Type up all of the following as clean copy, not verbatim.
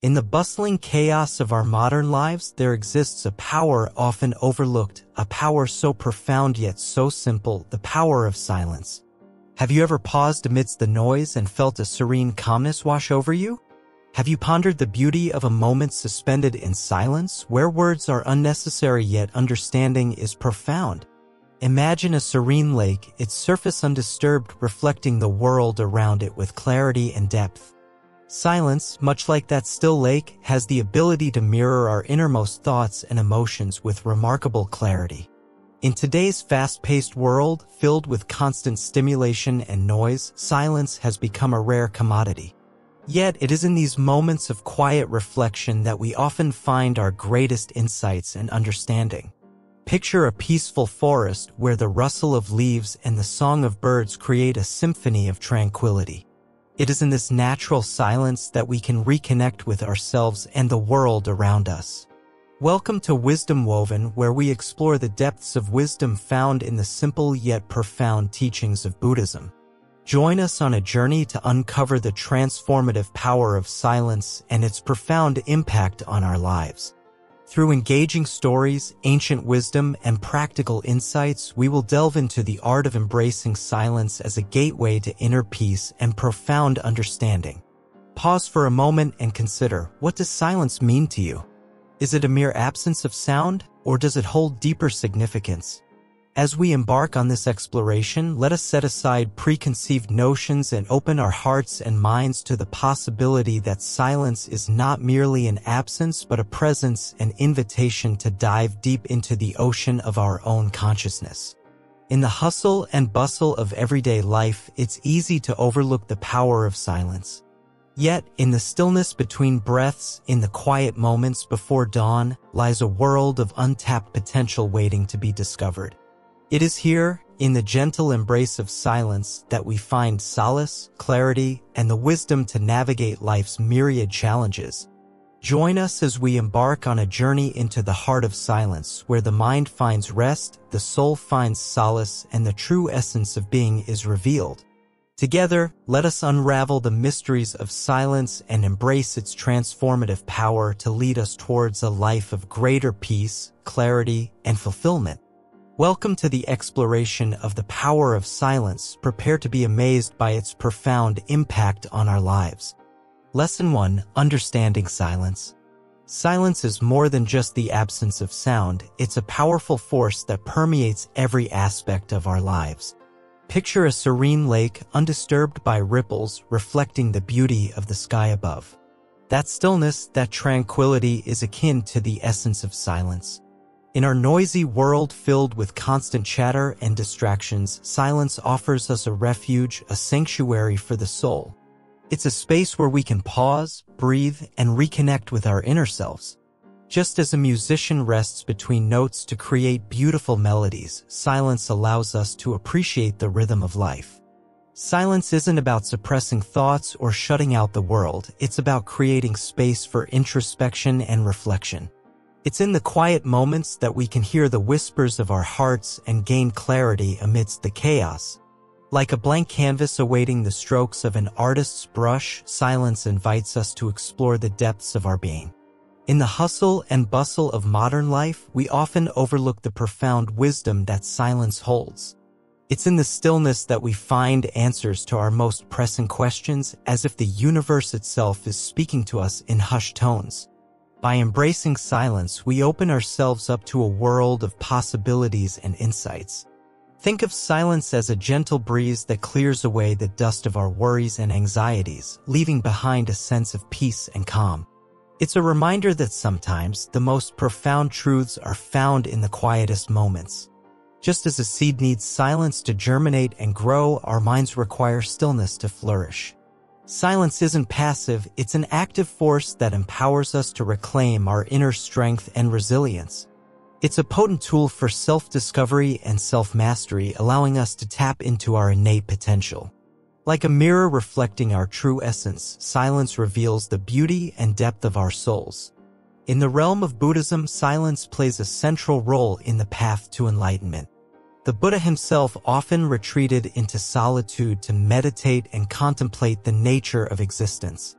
In the bustling chaos of our modern lives, there exists a power often overlooked, a power so profound yet so simple, the power of silence. Have you ever paused amidst the noise and felt a serene calmness wash over you? Have you pondered the beauty of a moment suspended in silence, where words are unnecessary yet understanding is profound? Imagine a serene lake, its surface undisturbed, reflecting the world around it with clarity and depth. Silence, much like that still lake, has the ability to mirror our innermost thoughts and emotions with remarkable clarity. In today's fast-paced world, filled with constant stimulation and noise, silence has become a rare commodity. Yet, it is in these moments of quiet reflection that we often find our greatest insights and understanding. Picture a peaceful forest where the rustle of leaves and the song of birds create a symphony of tranquility. It is in this natural silence that we can reconnect with ourselves and the world around us. Welcome to Wisdom Woven, where we explore the depths of wisdom found in the simple yet profound teachings of Buddhism. Join us on a journey to uncover the transformative power of silence and its profound impact on our lives. Through engaging stories, ancient wisdom, and practical insights, we will delve into the art of embracing silence as a gateway to inner peace and profound understanding. Pause for a moment and consider, what does silence mean to you? Is it a mere absence of sound, or does it hold deeper significance? As we embark on this exploration, let us set aside preconceived notions and open our hearts and minds to the possibility that silence is not merely an absence but a presence, an invitation to dive deep into the ocean of our own consciousness. In the hustle and bustle of everyday life, it's easy to overlook the power of silence. Yet, in the stillness between breaths, in the quiet moments before dawn, lies a world of untapped potential waiting to be discovered. It is here, in the gentle embrace of silence, that we find solace, clarity, and the wisdom to navigate life's myriad challenges. Join us as we embark on a journey into the heart of silence, where the mind finds rest, the soul finds solace, and the true essence of being is revealed. Together, let us unravel the mysteries of silence and embrace its transformative power to lead us towards a life of greater peace, clarity, and fulfillment. Welcome to the exploration of the power of silence. Prepare to be amazed by its profound impact on our lives. Lesson 1. Understanding silence. Silence is more than just the absence of sound. It's a powerful force that permeates every aspect of our lives. Picture a serene lake, undisturbed by ripples, reflecting the beauty of the sky above. That stillness, that tranquility is akin to the essence of silence. In our noisy world filled with constant chatter and distractions, silence offers us a refuge, a sanctuary for the soul. It's a space where we can pause, breathe, and reconnect with our inner selves. Just as a musician rests between notes to create beautiful melodies, silence allows us to appreciate the rhythm of life. Silence isn't about suppressing thoughts or shutting out the world. It's about creating space for introspection and reflection. It's in the quiet moments that we can hear the whispers of our hearts and gain clarity amidst the chaos. Like a blank canvas awaiting the strokes of an artist's brush, silence invites us to explore the depths of our being. In the hustle and bustle of modern life, we often overlook the profound wisdom that silence holds. It's in the stillness that we find answers to our most pressing questions, as if the universe itself is speaking to us in hushed tones. By embracing silence, we open ourselves up to a world of possibilities and insights. Think of silence as a gentle breeze that clears away the dust of our worries and anxieties, leaving behind a sense of peace and calm. It's a reminder that sometimes the most profound truths are found in the quietest moments. Just as a seed needs silence to germinate and grow, our minds require stillness to flourish. Silence isn't passive, it's an active force that empowers us to reclaim our inner strength and resilience. It's a potent tool for self-discovery and self-mastery, allowing us to tap into our innate potential. Like a mirror reflecting our true essence, silence reveals the beauty and depth of our souls. In the realm of Buddhism, silence plays a central role in the path to enlightenment. The Buddha himself often retreated into solitude to meditate and contemplate the nature of existence.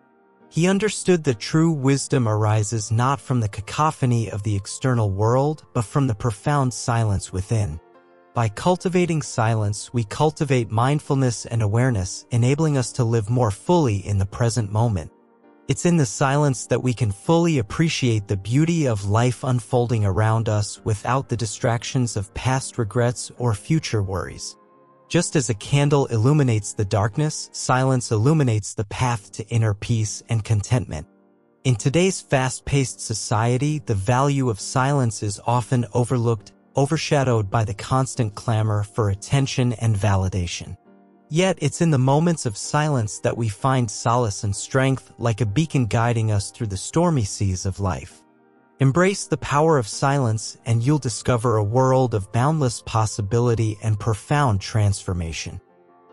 He understood that true wisdom arises not from the cacophony of the external world, but from the profound silence within. By cultivating silence, we cultivate mindfulness and awareness, enabling us to live more fully in the present moment. It's in the silence that we can fully appreciate the beauty of life unfolding around us without the distractions of past regrets or future worries. Just as a candle illuminates the darkness, silence illuminates the path to inner peace and contentment. In today's fast-paced society, the value of silence is often overshadowed by the constant clamor for attention and validation. Yet, it's in the moments of silence that we find solace and strength, like a beacon guiding us through the stormy seas of life. Embrace the power of silence, and you'll discover a world of boundless possibility and profound transformation.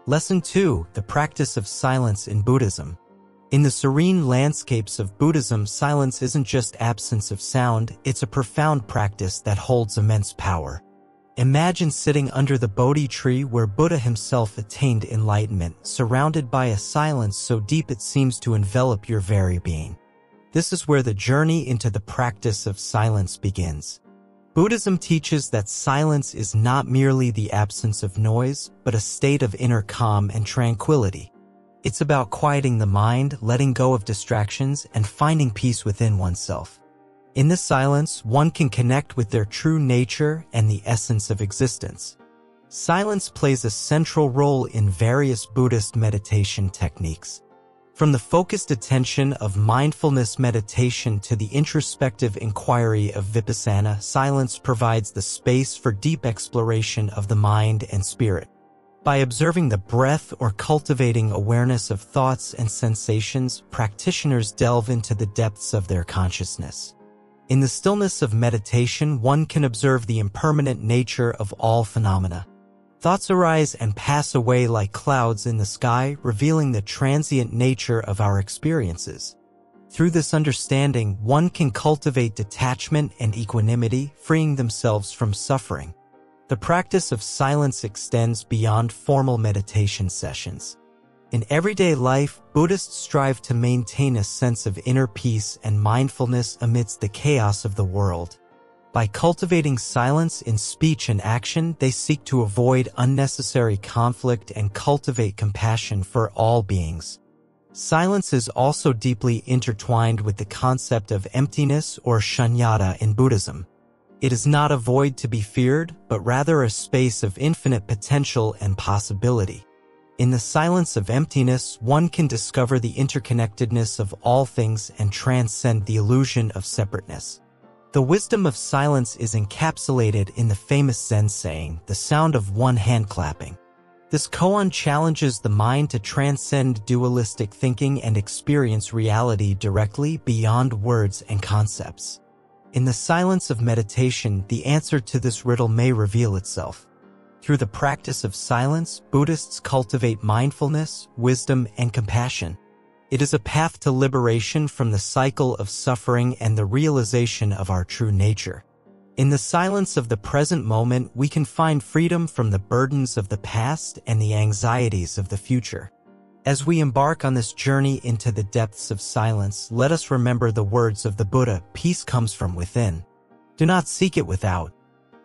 Lesson 2: The practice of silence in Buddhism. In the serene landscapes of Buddhism, silence isn't just absence of sound, it's a profound practice that holds immense power. Imagine sitting under the Bodhi tree where Buddha himself attained enlightenment, surrounded by a silence so deep it seems to envelop your very being. This is where the journey into the practice of silence begins. Buddhism teaches that silence is not merely the absence of noise, but a state of inner calm and tranquility. It's about quieting the mind, letting go of distractions, and finding peace within oneself. In this silence, one can connect with their true nature and the essence of existence. Silence plays a central role in various Buddhist meditation techniques. From the focused attention of mindfulness meditation to the introspective inquiry of vipassana, silence provides the space for deep exploration of the mind and spirit. By observing the breath or cultivating awareness of thoughts and sensations, practitioners delve into the depths of their consciousness. In the stillness of meditation, one can observe the impermanent nature of all phenomena. Thoughts arise and pass away like clouds in the sky, revealing the transient nature of our experiences. Through this understanding, one can cultivate detachment and equanimity, freeing themselves from suffering. The practice of silence extends beyond formal meditation sessions. In everyday life, Buddhists strive to maintain a sense of inner peace and mindfulness amidst the chaos of the world. By cultivating silence in speech and action, they seek to avoid unnecessary conflict and cultivate compassion for all beings. Silence is also deeply intertwined with the concept of emptiness or shunyata in Buddhism. It is not a void to be feared, but rather a space of infinite potential and possibility. In the silence of emptiness, one can discover the interconnectedness of all things and transcend the illusion of separateness. The wisdom of silence is encapsulated in the famous Zen saying, "The sound of one hand clapping." This koan challenges the mind to transcend dualistic thinking and experience reality directly beyond words and concepts. In the silence of meditation, the answer to this riddle may reveal itself. Through the practice of silence, Buddhists cultivate mindfulness, wisdom, and compassion. It is a path to liberation from the cycle of suffering and the realization of our true nature. In the silence of the present moment, we can find freedom from the burdens of the past and the anxieties of the future. As we embark on this journey into the depths of silence, let us remember the words of the Buddha, "Peace comes from within. Do not seek it without."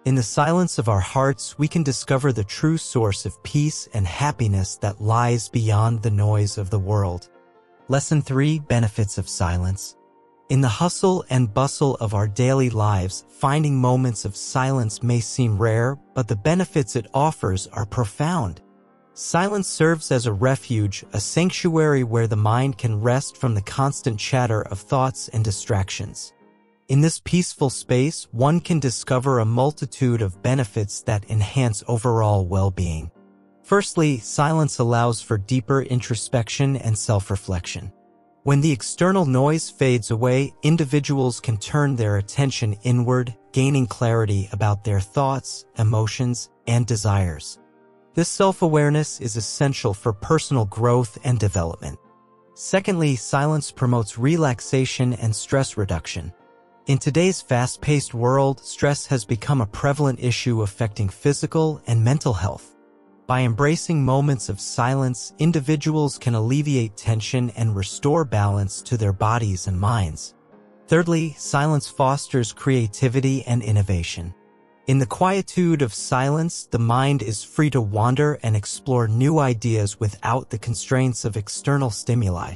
In the silence of our hearts, we can discover the true source of peace and happiness that lies beyond the noise of the world. Lesson 3: Benefits of Silence. In the hustle and bustle of our daily lives, finding moments of silence may seem rare, but the benefits it offers are profound. Silence serves as a refuge, a sanctuary where the mind can rest from the constant chatter of thoughts and distractions. In this peaceful space, one can discover a multitude of benefits that enhance overall well-being. Firstly, silence allows for deeper introspection and self-reflection. When the external noise fades away, individuals can turn their attention inward, gaining clarity about their thoughts, emotions, and desires. This self-awareness is essential for personal growth and development. Secondly, silence promotes relaxation and stress reduction. In today's fast-paced world, stress has become a prevalent issue affecting physical and mental health. By embracing moments of silence, individuals can alleviate tension and restore balance to their bodies and minds. Thirdly, silence fosters creativity and innovation. In the quietude of silence, the mind is free to wander and explore new ideas without the constraints of external stimuli.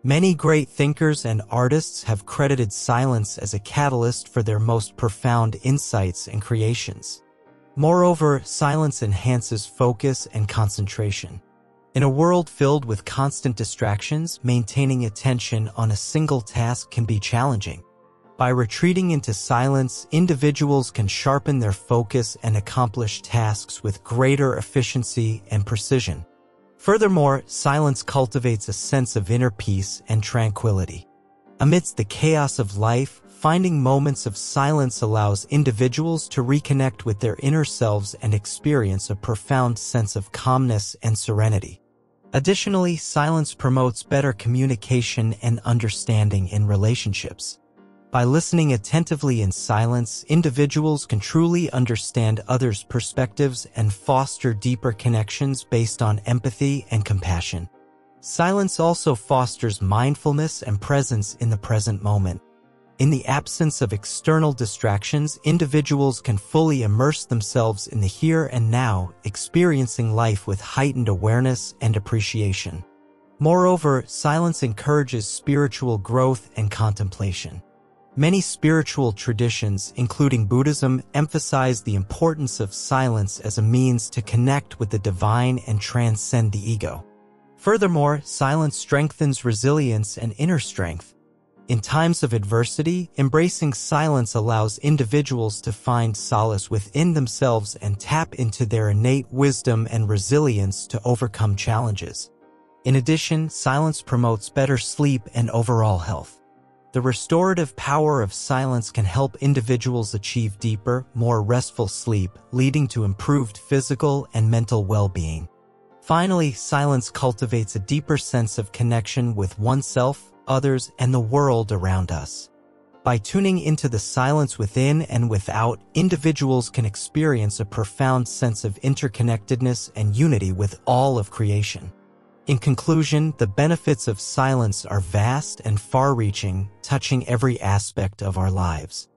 Many great thinkers and artists have credited silence as a catalyst for their most profound insights and creations. Moreover, silence enhances focus and concentration. In a world filled with constant distractions, maintaining attention on a single task can be challenging. By retreating into silence, individuals can sharpen their focus and accomplish tasks with greater efficiency and precision. Furthermore, silence cultivates a sense of inner peace and tranquility. Amidst the chaos of life, finding moments of silence allows individuals to reconnect with their inner selves and experience a profound sense of calmness and serenity. Additionally, silence promotes better communication and understanding in relationships. By listening attentively in silence, individuals can truly understand others' perspectives and foster deeper connections based on empathy and compassion. Silence also fosters mindfulness and presence in the present moment. In the absence of external distractions, individuals can fully immerse themselves in the here and now, experiencing life with heightened awareness and appreciation. Moreover, silence encourages spiritual growth and contemplation. Many spiritual traditions, including Buddhism, emphasize the importance of silence as a means to connect with the divine and transcend the ego. Furthermore, silence strengthens resilience and inner strength. In times of adversity, embracing silence allows individuals to find solace within themselves and tap into their innate wisdom and resilience to overcome challenges. In addition, silence promotes better sleep and overall health. The restorative power of silence can help individuals achieve deeper, more restful sleep, leading to improved physical and mental well-being. Finally, silence cultivates a deeper sense of connection with oneself, others, and the world around us. By tuning into the silence within and without, individuals can experience a profound sense of interconnectedness and unity with all of creation. In conclusion, the benefits of silence are vast and far-reaching, touching every aspect of our lives.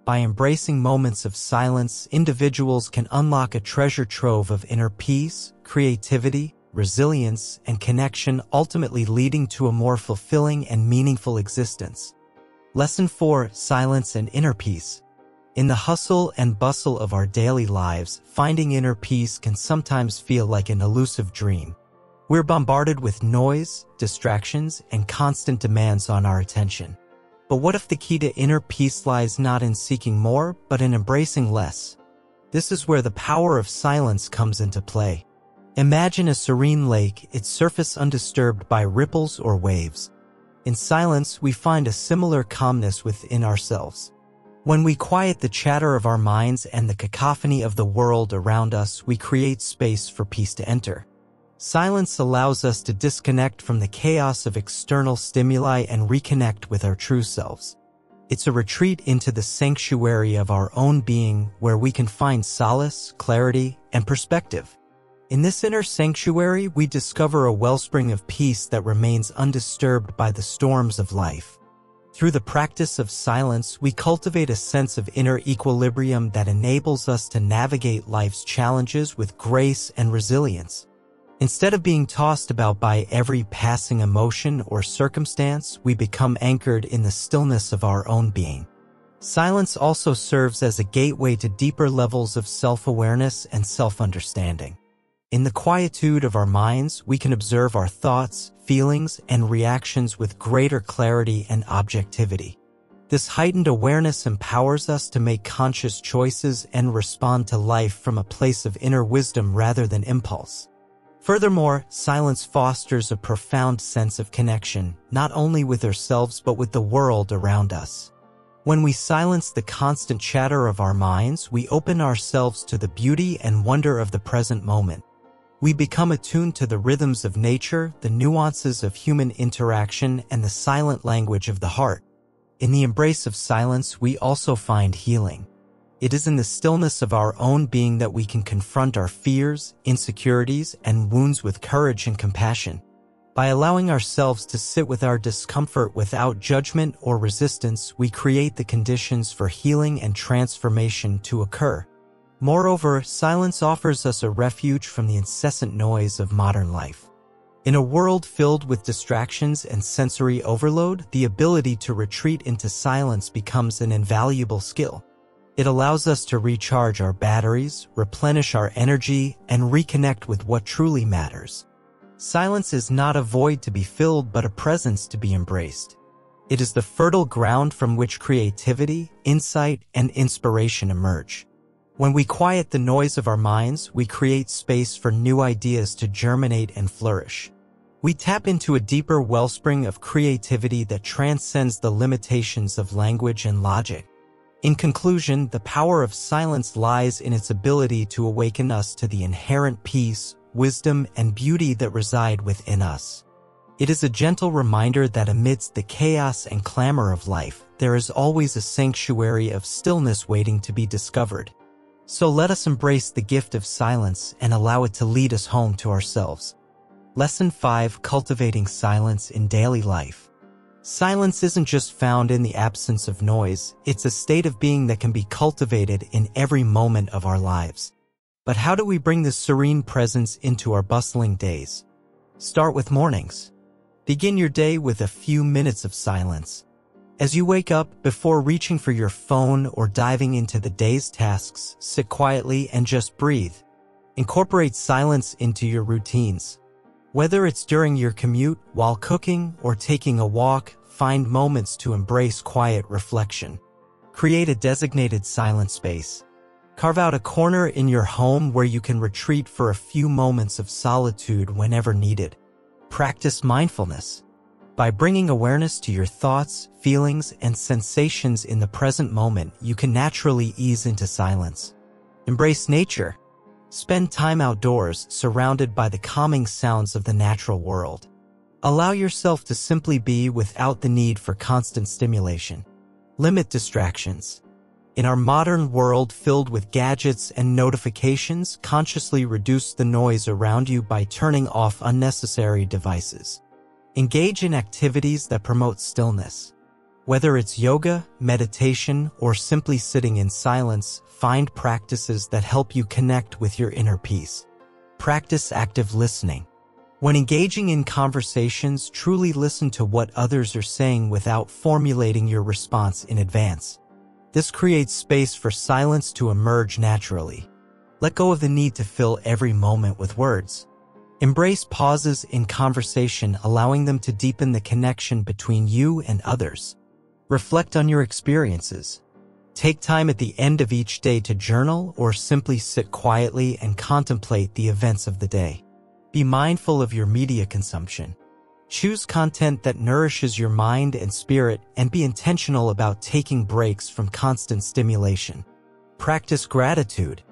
By embracing moments of silence, individuals can unlock a treasure trove of inner peace, creativity, resilience, and connection, ultimately leading to a more fulfilling and meaningful existence. Lesson 4: Silence and Inner Peace. In the hustle and bustle of our daily lives, finding inner peace can sometimes feel like an elusive dream. We're bombarded with noise, distractions, and constant demands on our attention. But what if the key to inner peace lies not in seeking more, but in embracing less? This is where the power of silence comes into play. Imagine a serene lake, its surface undisturbed by ripples or waves. In silence, we find a similar calmness within ourselves. When we quiet the chatter of our minds and the cacophony of the world around us, we create space for peace to enter. Silence allows us to disconnect from the chaos of external stimuli and reconnect with our true selves. It's a retreat into the sanctuary of our own being where we can find solace, clarity, and perspective. In this inner sanctuary, we discover a wellspring of peace that remains undisturbed by the storms of life. Through the practice of silence, we cultivate a sense of inner equilibrium that enables us to navigate life's challenges with grace and resilience. Instead of being tossed about by every passing emotion or circumstance, we become anchored in the stillness of our own being. Silence also serves as a gateway to deeper levels of self-awareness and self-understanding. In the quietude of our minds, we can observe our thoughts, feelings, and reactions with greater clarity and objectivity. This heightened awareness empowers us to make conscious choices and respond to life from a place of inner wisdom rather than impulse. Furthermore, silence fosters a profound sense of connection, not only with ourselves but with the world around us. When we silence the constant chatter of our minds, we open ourselves to the beauty and wonder of the present moment. We become attuned to the rhythms of nature, the nuances of human interaction, and the silent language of the heart. In the embrace of silence, we also find healing. It is in the stillness of our own being that we can confront our fears, insecurities, and wounds with courage and compassion. By allowing ourselves to sit with our discomfort without judgment or resistance, we create the conditions for healing and transformation to occur. Moreover, silence offers us a refuge from the incessant noise of modern life. In a world filled with distractions and sensory overload, the ability to retreat into silence becomes an invaluable skill. It allows us to recharge our batteries, replenish our energy, and reconnect with what truly matters. Silence is not a void to be filled, but a presence to be embraced. It is the fertile ground from which creativity, insight, and inspiration emerge. When we quiet the noise of our minds, we create space for new ideas to germinate and flourish. We tap into a deeper wellspring of creativity that transcends the limitations of language and logic. In conclusion, the power of silence lies in its ability to awaken us to the inherent peace, wisdom, and beauty that reside within us. It is a gentle reminder that amidst the chaos and clamor of life, there is always a sanctuary of stillness waiting to be discovered. So let us embrace the gift of silence and allow it to lead us home to ourselves. Lesson 5: Cultivating Silence in Daily Life. Silence isn't just found in the absence of noise, it's a state of being that can be cultivated in every moment of our lives. But how do we bring this serene presence into our bustling days? Start with mornings. Begin your day with a few minutes of silence. As you wake up, before reaching for your phone or diving into the day's tasks, sit quietly and just breathe. Incorporate silence into your routines. Whether it's during your commute, while cooking, or taking a walk, find moments to embrace quiet reflection. Create a designated silent space. Carve out a corner in your home where you can retreat for a few moments of solitude whenever needed. Practice mindfulness. By bringing awareness to your thoughts, feelings, and sensations in the present moment, you can naturally ease into silence. Embrace nature. Spend time outdoors, surrounded by the calming sounds of the natural world. Allow yourself to simply be without the need for constant stimulation. Limit distractions. In our modern world filled with gadgets and notifications, consciously reduce the noise around you by turning off unnecessary devices. Engage in activities that promote stillness. Whether it's yoga, meditation, or simply sitting in silence, find practices that help you connect with your inner peace. Practice active listening. When engaging in conversations, truly listen to what others are saying without formulating your response in advance. This creates space for silence to emerge naturally. Let go of the need to fill every moment with words. Embrace pauses in conversation, allowing them to deepen the connection between you and others. Reflect on your experiences. Take time at the end of each day to journal or simply sit quietly and contemplate the events of the day. Be mindful of your media consumption. Choose content that nourishes your mind and spirit, and be intentional about taking breaks from constant stimulation. Practice gratitude.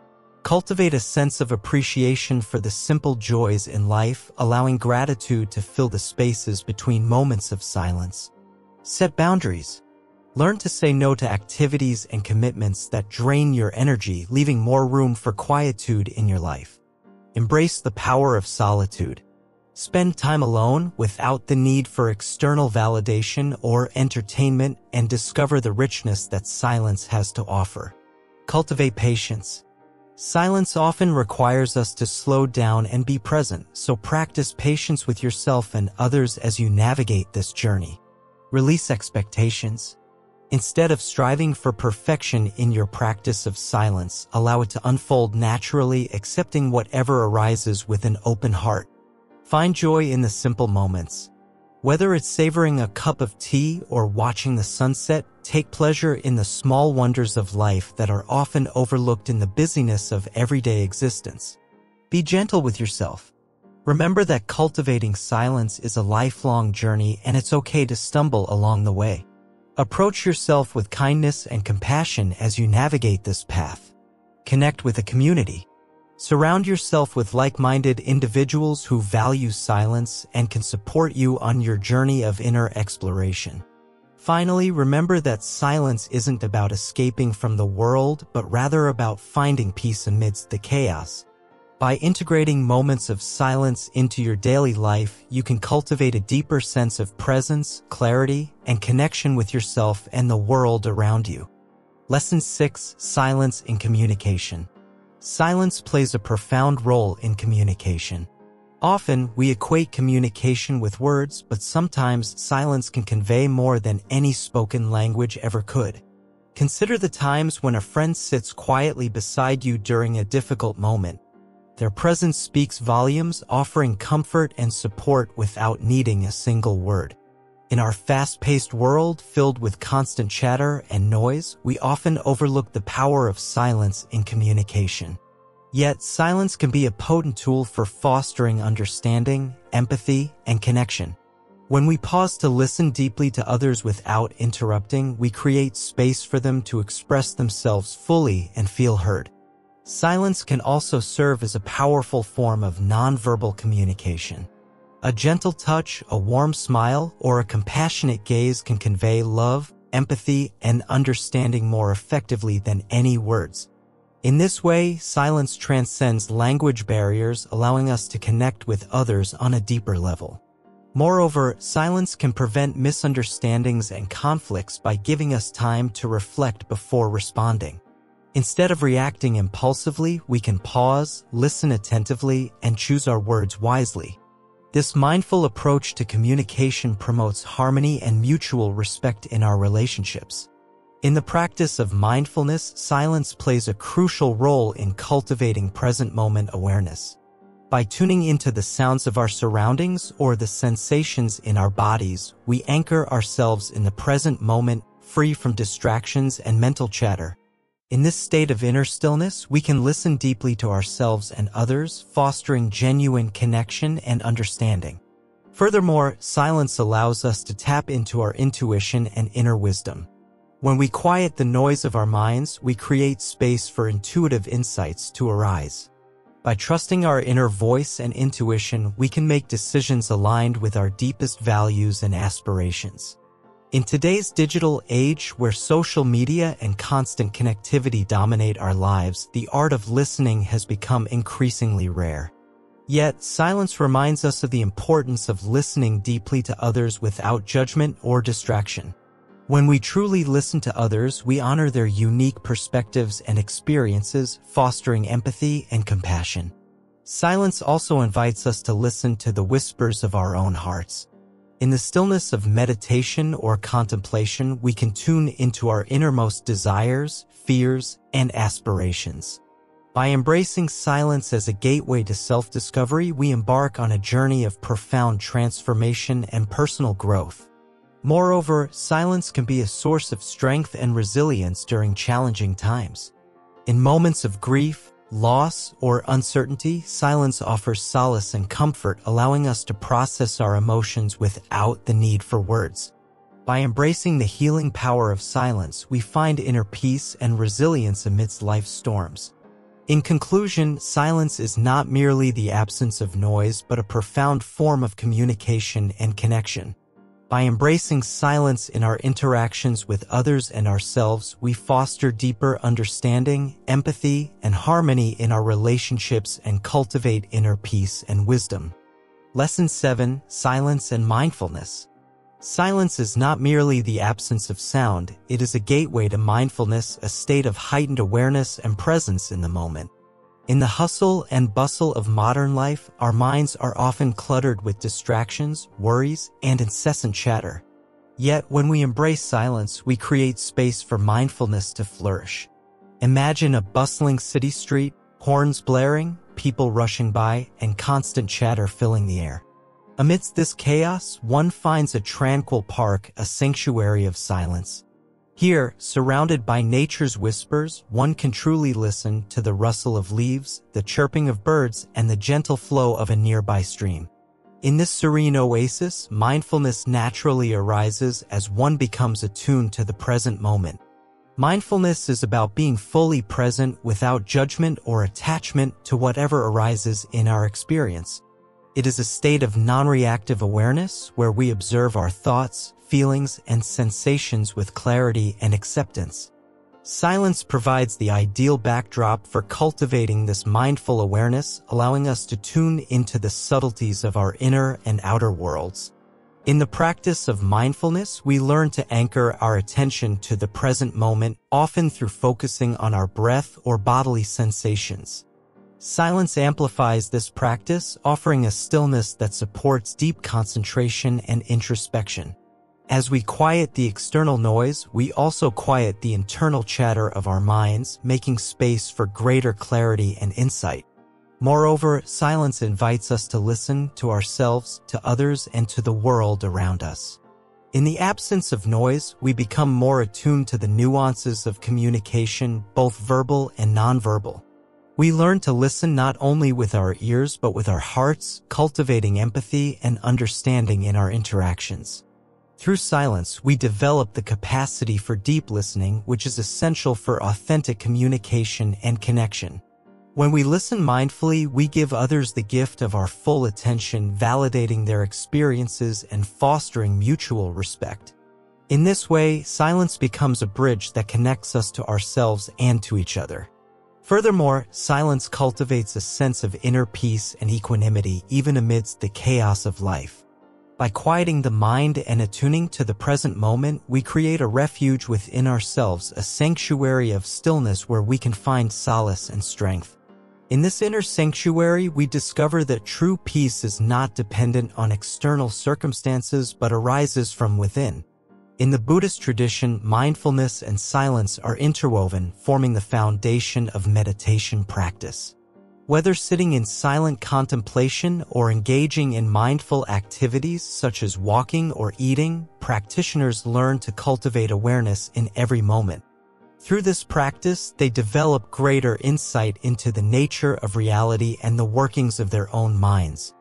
Cultivate a sense of appreciation for the simple joys in life, allowing gratitude to fill the spaces between moments of silence. Set boundaries. Learn to say no to activities and commitments that drain your energy, leaving more room for quietude in your life. Embrace the power of solitude. Spend time alone without the need for external validation or entertainment, and discover the richness that silence has to offer. Cultivate patience. Silence often requires us to slow down and be present, so practice patience with yourself and others as you navigate this journey. Release expectations. Instead of striving for perfection in your practice of silence, allow it to unfold naturally, accepting whatever arises with an open heart. Find joy in the simple moments. Whether it's savoring a cup of tea or watching the sunset, take pleasure in the small wonders of life that are often overlooked in the busyness of everyday existence. Be gentle with yourself. Remember that cultivating silence is a lifelong journey, and it's okay to stumble along the way. Approach yourself with kindness and compassion as you navigate this path. Connect with a community. Surround yourself with like-minded individuals who value silence and can support you on your journey of inner exploration. Finally, remember that silence isn't about escaping from the world, but rather about finding peace amidst the chaos. By integrating moments of silence into your daily life, you can cultivate a deeper sense of presence, clarity, and connection with yourself and the world around you. Lesson 6: Silence in Communication. Silence plays a profound role in communication. Often, we equate communication with words, but sometimes silence can convey more than any spoken language ever could. Consider the times when a friend sits quietly beside you during a difficult moment. Their presence speaks volumes, offering comfort and support without needing a single word. In our fast-paced world filled with constant chatter and noise, we often overlook the power of silence in communication. Yet, silence can be a potent tool for fostering understanding, empathy, and connection. When we pause to listen deeply to others without interrupting, we create space for them to express themselves fully and feel heard. Silence can also serve as a powerful form of nonverbal communication. A gentle touch, a warm smile, or a compassionate gaze can convey love, empathy, and understanding more effectively than any words. In this way, silence transcends language barriers, allowing us to connect with others on a deeper level. Moreover, silence can prevent misunderstandings and conflicts by giving us time to reflect before responding. Instead of reacting impulsively, we can pause, listen attentively, and choose our words wisely. This mindful approach to communication promotes harmony and mutual respect in our relationships. In the practice of mindfulness, silence plays a crucial role in cultivating present-moment awareness. By tuning into the sounds of our surroundings or the sensations in our bodies, we anchor ourselves in the present moment, free from distractions and mental chatter. In this state of inner stillness, we can listen deeply to ourselves and others, fostering genuine connection and understanding. Furthermore, silence allows us to tap into our intuition and inner wisdom. When we quiet the noise of our minds, we create space for intuitive insights to arise. By trusting our inner voice and intuition, we can make decisions aligned with our deepest values and aspirations. In today's digital age, where social media and constant connectivity dominate our lives, the art of listening has become increasingly rare. Yet, silence reminds us of the importance of listening deeply to others without judgment or distraction. When we truly listen to others, we honor their unique perspectives and experiences, fostering empathy and compassion. Silence also invites us to listen to the whispers of our own hearts. In the stillness of meditation or contemplation, we can tune into our innermost desires, fears, and aspirations. By embracing silence as a gateway to self-discovery, we embark on a journey of profound transformation and personal growth. Moreover, silence can be a source of strength and resilience during challenging times. In moments of grief, loss, or uncertainty, silence offers solace and comfort, allowing us to process our emotions without the need for words. By embracing the healing power of silence, we find inner peace and resilience amidst life's storms. In conclusion, silence is not merely the absence of noise, but a profound form of communication and connection. By embracing silence in our interactions with others and ourselves, we foster deeper understanding, empathy, and harmony in our relationships and cultivate inner peace and wisdom. Lesson 7: Silence and Mindfulness. Silence is not merely the absence of sound, it is a gateway to mindfulness, a state of heightened awareness and presence in the moment. In the hustle and bustle of modern life, our minds are often cluttered with distractions, worries, and incessant chatter. Yet, when we embrace silence, we create space for mindfulness to flourish. Imagine a bustling city street, horns blaring, people rushing by, and constant chatter filling the air. Amidst this chaos, one finds a tranquil park, a sanctuary of silence. Here, surrounded by nature's whispers, one can truly listen to the rustle of leaves, the chirping of birds, and the gentle flow of a nearby stream. In this serene oasis, mindfulness naturally arises as one becomes attuned to the present moment. Mindfulness is about being fully present without judgment or attachment to whatever arises in our experience. It is a state of non-reactive awareness where we observe our thoughts, feelings and sensations with clarity and acceptance. Silence provides the ideal backdrop for cultivating this mindful awareness, allowing us to tune into the subtleties of our inner and outer worlds. In the practice of mindfulness, we learn to anchor our attention to the present moment, often through focusing on our breath or bodily sensations. Silence amplifies this practice, offering a stillness that supports deep concentration and introspection. As we quiet the external noise, we also quiet the internal chatter of our minds, making space for greater clarity and insight. Moreover, silence invites us to listen to ourselves, to others, and to the world around us. In the absence of noise, we become more attuned to the nuances of communication, both verbal and nonverbal. We learn to listen not only with our ears but with our hearts, cultivating empathy and understanding in our interactions. Through silence, we develop the capacity for deep listening, which is essential for authentic communication and connection. When we listen mindfully, we give others the gift of our full attention, validating their experiences and fostering mutual respect. In this way, silence becomes a bridge that connects us to ourselves and to each other. Furthermore, silence cultivates a sense of inner peace and equanimity even amidst the chaos of life. By quieting the mind and attuning to the present moment, we create a refuge within ourselves, a sanctuary of stillness where we can find solace and strength. In this inner sanctuary, we discover that true peace is not dependent on external circumstances but arises from within. In the Buddhist tradition, mindfulness and silence are interwoven, forming the foundation of meditation practice. Whether sitting in silent contemplation or engaging in mindful activities such as walking or eating, practitioners learn to cultivate awareness in every moment. Through this practice, they develop greater insight into the nature of reality and the workings of their own minds.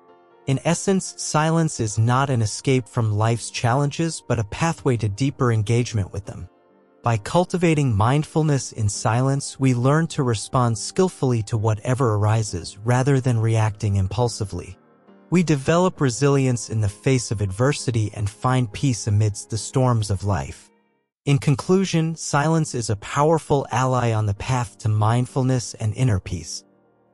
In essence, silence is not an escape from life's challenges but a pathway to deeper engagement with them. By cultivating mindfulness in silence, we learn to respond skillfully to whatever arises rather than reacting impulsively. We develop resilience in the face of adversity and find peace amidst the storms of life. In conclusion, silence is a powerful ally on the path to mindfulness and inner peace.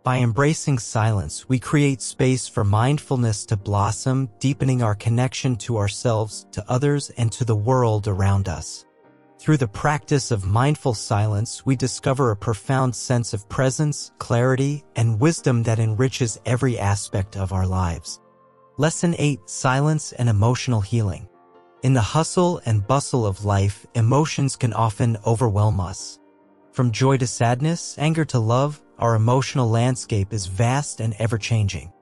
By embracing silence, we create space for mindfulness to blossom, deepening our connection to ourselves, to others, and to the world around us. Through the practice of mindful silence, we discover a profound sense of presence, clarity, and wisdom that enriches every aspect of our lives. Lesson 8: Silence and Emotional Healing. In the hustle and bustle of life, emotions can often overwhelm us. From joy to sadness, anger to love, our emotional landscape is vast and ever-changing.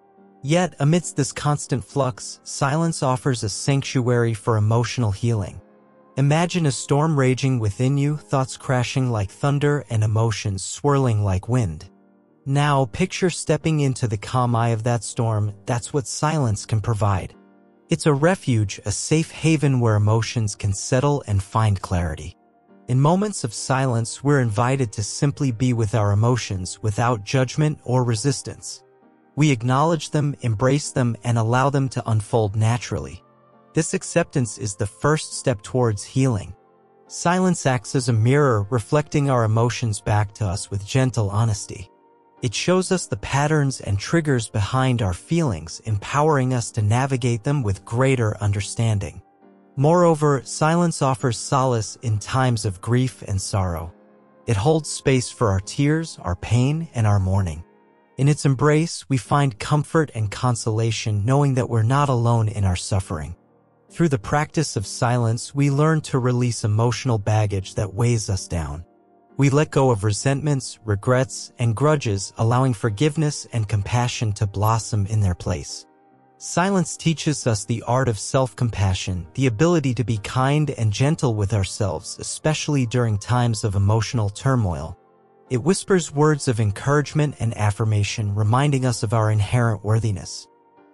Yet, amidst this constant flux, silence offers a sanctuary for emotional healing. Imagine a storm raging within you, thoughts crashing like thunder and emotions swirling like wind. Now, picture stepping into the calm eye of that storm. That's what silence can provide. It's a refuge, a safe haven where emotions can settle and find clarity. In moments of silence, we're invited to simply be with our emotions without judgment or resistance. We acknowledge them, embrace them, and allow them to unfold naturally. This acceptance is the first step towards healing. Silence acts as a mirror, reflecting our emotions back to us with gentle honesty. It shows us the patterns and triggers behind our feelings, empowering us to navigate them with greater understanding. Moreover, silence offers solace in times of grief and sorrow. It holds space for our tears, our pain, and our mourning. In its embrace, we find comfort and consolation, knowing that we're not alone in our suffering. Through the practice of silence, we learn to release emotional baggage that weighs us down. We let go of resentments, regrets, and grudges, allowing forgiveness and compassion to blossom in their place. Silence teaches us the art of self-compassion, the ability to be kind and gentle with ourselves, especially during times of emotional turmoil. It whispers words of encouragement and affirmation, reminding us of our inherent worthiness.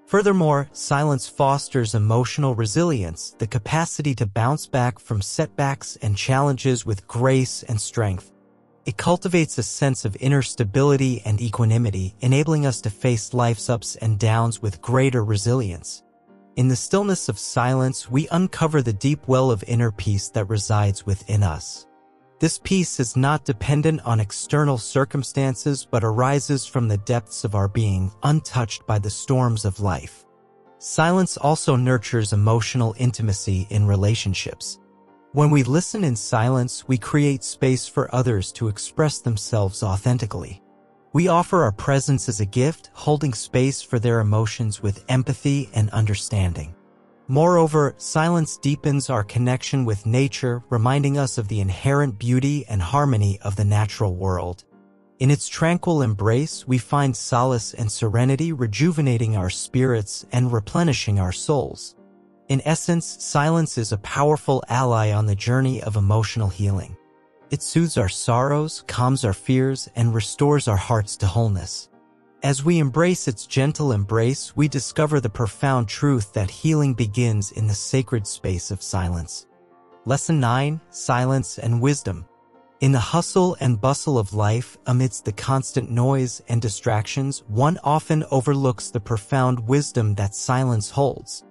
Furthermore, silence fosters emotional resilience, the capacity to bounce back from setbacks and challenges with grace and strength. It cultivates a sense of inner stability and equanimity, enabling us to face life's ups and downs with greater resilience. In the stillness of silence, we uncover the deep well of inner peace that resides within us. This peace is not dependent on external circumstances but arises from the depths of our being, untouched by the storms of life. Silence also nurtures emotional intimacy in relationships. When we listen in silence, we create space for others to express themselves authentically. We offer our presence as a gift, holding space for their emotions with empathy and understanding. Moreover, silence deepens our connection with nature, reminding us of the inherent beauty and harmony of the natural world. In its tranquil embrace, we find solace and serenity, rejuvenating our spirits and replenishing our souls. In essence, silence is a powerful ally on the journey of emotional healing. It soothes our sorrows, calms our fears, and restores our hearts to wholeness. As we embrace its gentle embrace, we discover the profound truth that healing begins in the sacred space of silence. Lesson 9: Silence and Wisdom. In the hustle and bustle of life, amidst the constant noise and distractions, one often overlooks the profound wisdom that silence holds.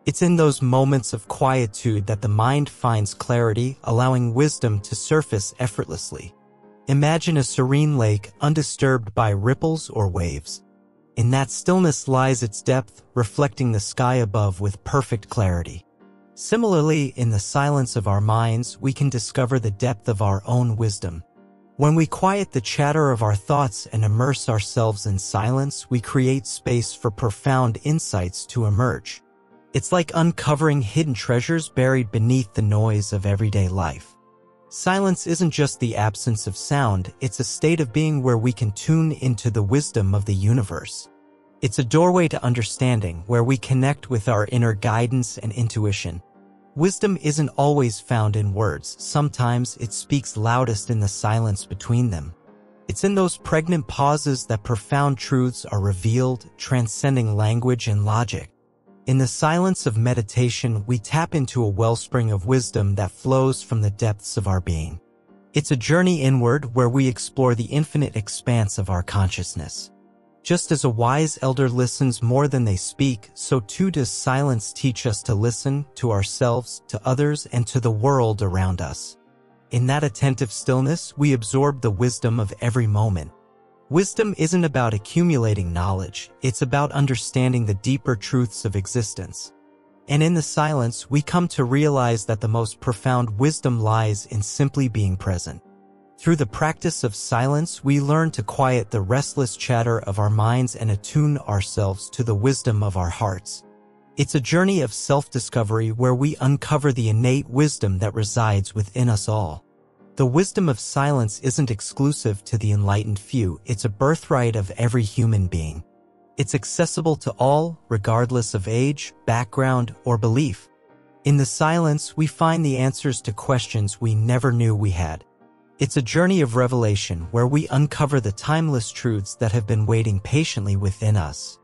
It's in those moments of quietude that the mind finds clarity, allowing wisdom to surface effortlessly. Imagine a serene lake, undisturbed by ripples or waves. In that stillness lies its depth, reflecting the sky above with perfect clarity. Similarly, in the silence of our minds, we can discover the depth of our own wisdom. When we quiet the chatter of our thoughts and immerse ourselves in silence, we create space for profound insights to emerge. It's like uncovering hidden treasures buried beneath the noise of everyday life. Silence isn't just the absence of sound, it's a state of being where we can tune into the wisdom of the universe. It's a doorway to understanding, where we connect with our inner guidance and intuition. Wisdom isn't always found in words. Sometimes it speaks loudest in the silence between them. It's in those pregnant pauses that profound truths are revealed, transcending language and logic. In the silence of meditation, we tap into a wellspring of wisdom that flows from the depths of our being. It's a journey inward where we explore the infinite expanse of our consciousness. Just as a wise elder listens more than they speak, so too does silence teach us to listen to ourselves, to others, and to the world around us. In that attentive stillness, we absorb the wisdom of every moment. Wisdom isn't about accumulating knowledge, it's about understanding the deeper truths of existence. And in the silence, we come to realize that the most profound wisdom lies in simply being present. Through the practice of silence, we learn to quiet the restless chatter of our minds and attune ourselves to the wisdom of our hearts. It's a journey of self-discovery where we uncover the innate wisdom that resides within us all. The wisdom of silence isn't exclusive to the enlightened few, it's a birthright of every human being. It's accessible to all, regardless of age, background, or belief. In the silence, we find the answers to questions we never knew we had. It's a journey of revelation where we uncover the timeless truths that have been waiting patiently within us.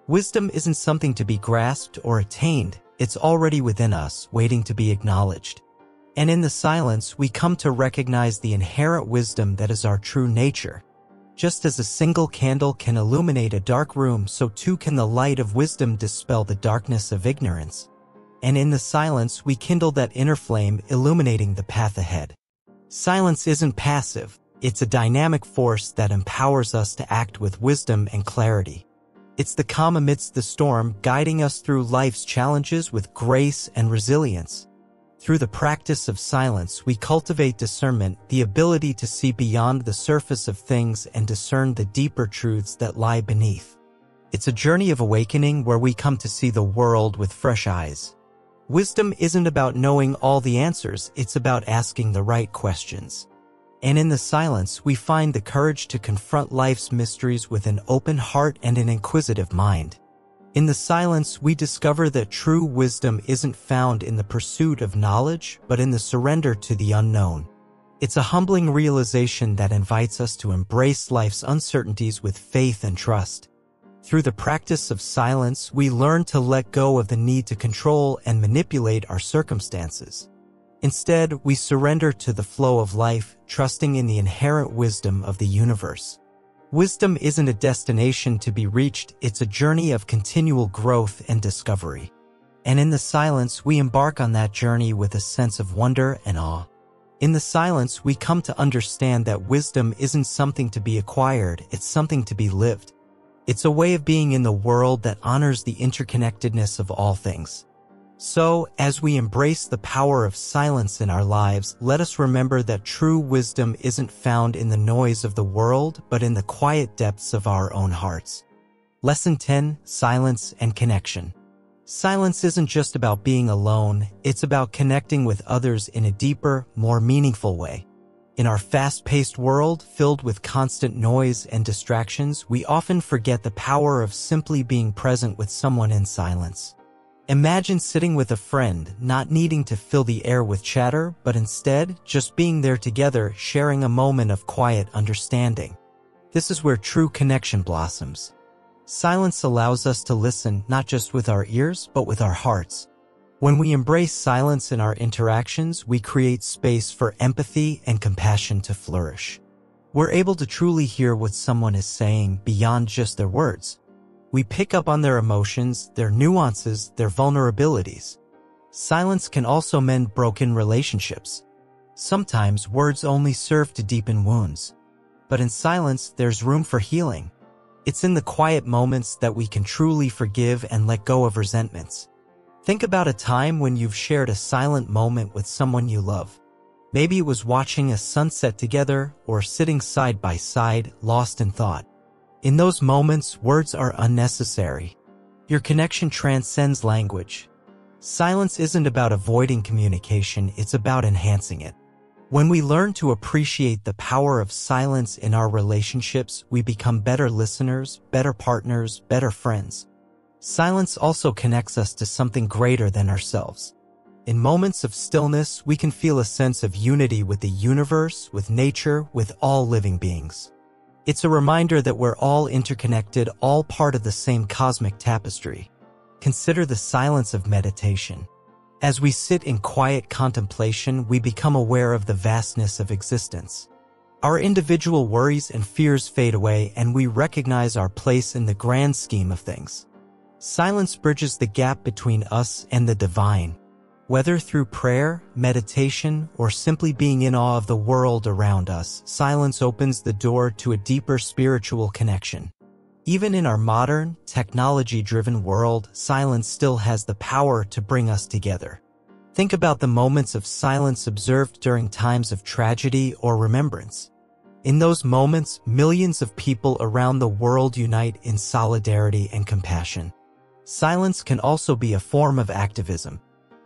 Wisdom isn't something to be grasped or attained, it's already within us, waiting to be acknowledged. And in the silence, we come to recognize the inherent wisdom that is our true nature. Just as a single candle can illuminate a dark room, so too can the light of wisdom dispel the darkness of ignorance. And in the silence, we kindle that inner flame, illuminating the path ahead. Silence isn't passive, it's a dynamic force that empowers us to act with wisdom and clarity. It's the calm amidst the storm, guiding us through life's challenges with grace and resilience. Through the practice of silence, we cultivate discernment, the ability to see beyond the surface of things and discern the deeper truths that lie beneath. It's a journey of awakening where we come to see the world with fresh eyes. Wisdom isn't about knowing all the answers, it's about asking the right questions. And in the silence, we find the courage to confront life's mysteries with an open heart and an inquisitive mind. In the silence, we discover that true wisdom isn't found in the pursuit of knowledge, but in the surrender to the unknown. It's a humbling realization that invites us to embrace life's uncertainties with faith and trust. Through the practice of silence, we learn to let go of the need to control and manipulate our circumstances. Instead, we surrender to the flow of life, trusting in the inherent wisdom of the universe. Wisdom isn't a destination to be reached, it's a journey of continual growth and discovery. And in the silence, we embark on that journey with a sense of wonder and awe. In the silence, we come to understand that wisdom isn't something to be acquired, it's something to be lived. It's a way of being in the world that honors the interconnectedness of all things. So, as we embrace the power of silence in our lives, let us remember that true wisdom isn't found in the noise of the world, but in the quiet depths of our own hearts. Lesson 10: Silence and Connection. Silence isn't just about being alone, it's about connecting with others in a deeper, more meaningful way. In our fast-paced world, filled with constant noise and distractions, we often forget the power of simply being present with someone in silence. Imagine sitting with a friend, not needing to fill the air with chatter, but instead, just being there together, sharing a moment of quiet understanding. This is where true connection blossoms. Silence allows us to listen not just with our ears, but with our hearts. When we embrace silence in our interactions, we create space for empathy and compassion to flourish. We're able to truly hear what someone is saying beyond just their words. We pick up on their emotions, their nuances, their vulnerabilities. Silence can also mend broken relationships. Sometimes words only serve to deepen wounds. But in silence, there's room for healing. It's in the quiet moments that we can truly forgive and let go of resentments. Think about a time when you've shared a silent moment with someone you love. Maybe it was watching a sunset together or sitting side by side, lost in thought. In those moments, words are unnecessary. Your connection transcends language. Silence isn't about avoiding communication, it's about enhancing it. When we learn to appreciate the power of silence in our relationships, we become better listeners, better partners, better friends. Silence also connects us to something greater than ourselves. In moments of stillness, we can feel a sense of unity with the universe, with nature, with all living beings. It's a reminder that we're all interconnected, all part of the same cosmic tapestry. Consider the silence of meditation. As we sit in quiet contemplation, we become aware of the vastness of existence. Our individual worries and fears fade away, and we recognize our place in the grand scheme of things. Silence bridges the gap between us and the divine. Whether through prayer, meditation, or simply being in awe of the world around us, silence opens the door to a deeper spiritual connection. Even in our modern, technology-driven world, silence still has the power to bring us together. Think about the moments of silence observed during times of tragedy or remembrance. In those moments, millions of people around the world unite in solidarity and compassion. Silence can also be a form of activism.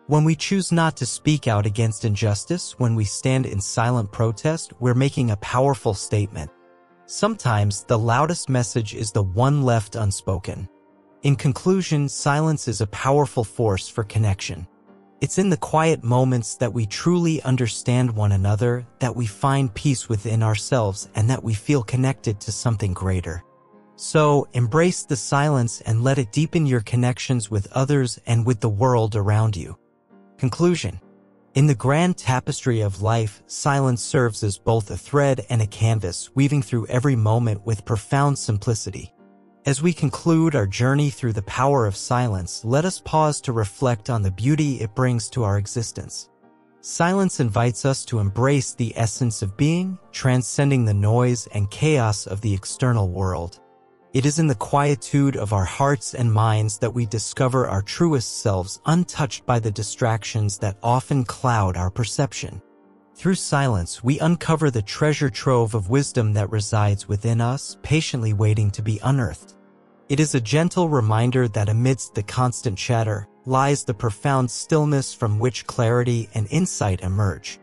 When we choose not to speak out against injustice, when we stand in silent protest, we're making a powerful statement. Sometimes the loudest message is the one left unspoken. In conclusion, silence is a powerful force for connection. It's in the quiet moments that we truly understand one another, that we find peace within ourselves, and that we feel connected to something greater. So, embrace the silence and let it deepen your connections with others and with the world around you. Conclusion. In the grand tapestry of life, silence serves as both a thread and a canvas, weaving through every moment with profound simplicity. As we conclude our journey through the power of silence, let us pause to reflect on the beauty it brings to our existence. Silence invites us to embrace the essence of being, transcending the noise and chaos of the external world. It is in the quietude of our hearts and minds that we discover our truest selves, untouched by the distractions that often cloud our perception. Through silence, we uncover the treasure trove of wisdom that resides within us, patiently waiting to be unearthed. It is a gentle reminder that amidst the constant chatter lies the profound stillness from which clarity and insight emerge.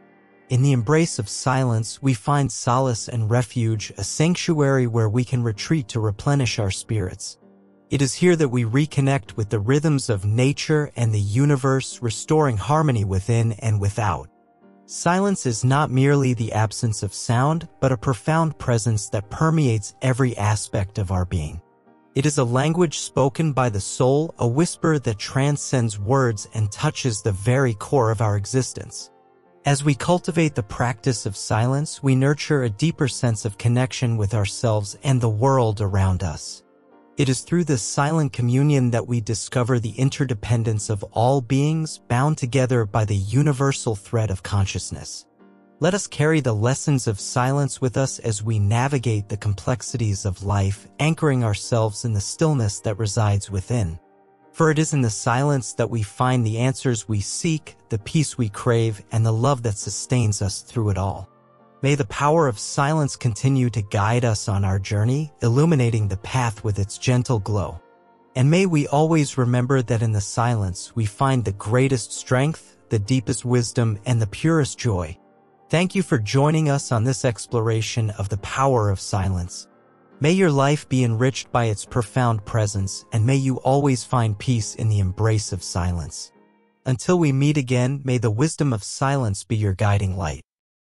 In the embrace of silence, we find solace and refuge, a sanctuary where we can retreat to replenish our spirits. It is here that we reconnect with the rhythms of nature and the universe, restoring harmony within and without. Silence is not merely the absence of sound, but a profound presence that permeates every aspect of our being. It is a language spoken by the soul, a whisper that transcends words and touches the very core of our existence. As we cultivate the practice of silence, we nurture a deeper sense of connection with ourselves and the world around us. It is through this silent communion that we discover the interdependence of all beings bound together by the universal thread of consciousness. Let us carry the lessons of silence with us as we navigate the complexities of life, anchoring ourselves in the stillness that resides within. For it is in the silence that we find the answers we seek, the peace we crave, and the love that sustains us through it all. May the power of silence continue to guide us on our journey, illuminating the path with its gentle glow. And may we always remember that in the silence we find the greatest strength, the deepest wisdom, and the purest joy. Thank you for joining us on this exploration of the power of silence. May your life be enriched by its profound presence, and may you always find peace in the embrace of silence. Until we meet again, may the wisdom of silence be your guiding light.